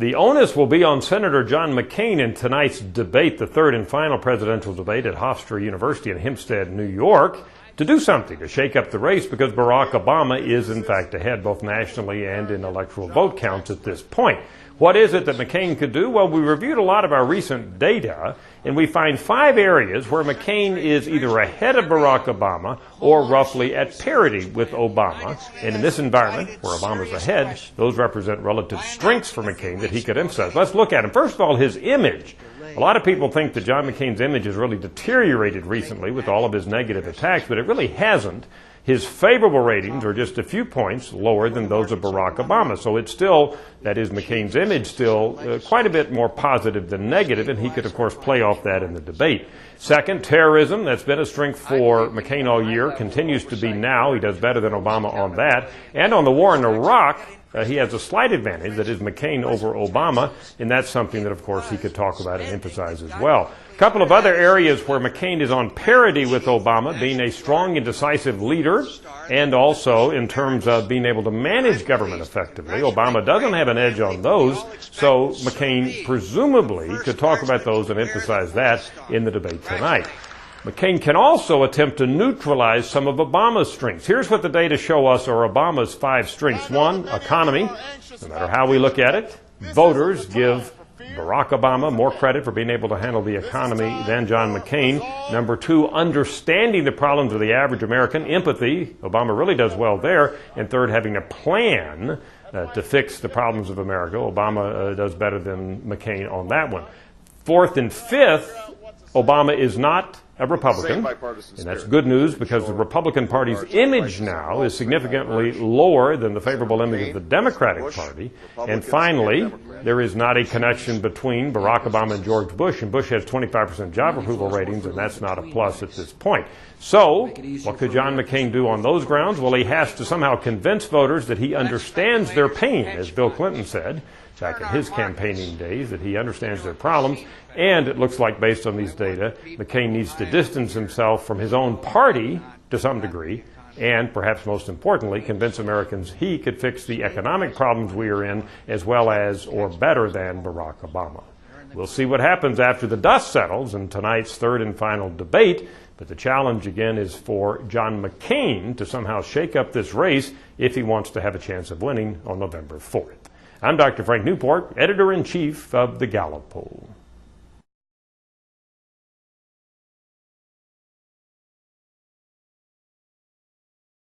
The onus will be on Senator John McCain in tonight's debate, the third and final presidential debate at Hofstra University in Hempstead, New York, to do something to shake up the race because Barack Obama is in fact ahead both nationally and in electoral vote counts at this point. What is it that McCain could do? Well, we reviewed a lot of our recent data, and we find 5 areas where McCain is either ahead of Barack Obama or roughly at parity with Obama. And in this environment, where Obama's ahead, those represent relative strengths for McCain that he could emphasize. Let's look at them. First of all, his image. A lot of people think that John McCain's image has really deteriorated recently with all of his negative attacks, but it really hasn't. His favorable ratings are just a few points lower than those of Barack Obama. So it's still, that is, McCain's image still quite a bit more positive than negative, and he could, of course, play off that in the debate. Second, terrorism. That's been a strength for McCain all year, continues to be now. He does better than Obama on that. And on the war in Iraq, he has a slight advantage, that is McCain over Obama, and that's something that, of course, he could talk about and emphasize as well. A couple of other areas where McCain is on parity with Obama, being a strong and decisive leader, and also in terms of being able to manage government effectively. Obama doesn't have an edge on those, so McCain presumably could talk about those and emphasize that in the debate tonight. McCain can also attempt to neutralize some of Obama's strengths. Here's what the data show us are Obama's 5 strengths. 1, economy. No matter how we look at it, voters give Barack Obama more credit for being able to handle the economy than John McCain. Number 2, understanding the problems of the average American, empathy. Obama really does well there. And third, having a plan to fix the problems of America. Obama does better than McCain on that one. Fourth and fifth, Obama is not a Republican, and that's good news because the Republican Party's image now is significantly lower than the favorable image of the Democratic Party. And finally, there is not a connection between Barack Obama and George Bush, and Bush has 25% job approval ratings, and that's not a plus at this point. So, what could John McCain do on those grounds? Well, he has to somehow convince voters that he understands their pain, as Bill Clinton said back in his campaigning days, that he understands their problems. And it looks like, based on these data, McCain needs to distance himself from his own party to some degree, and perhaps most importantly, convince Americans he could fix the economic problems we are in as well as or better than Barack Obama. We'll see what happens after the dust settles in tonight's third and final debate, but the challenge again is for John McCain to somehow shake up this race if he wants to have a chance of winning on November 4th. I'm Dr. Frank Newport, Editor-in-Chief of the Gallup Poll.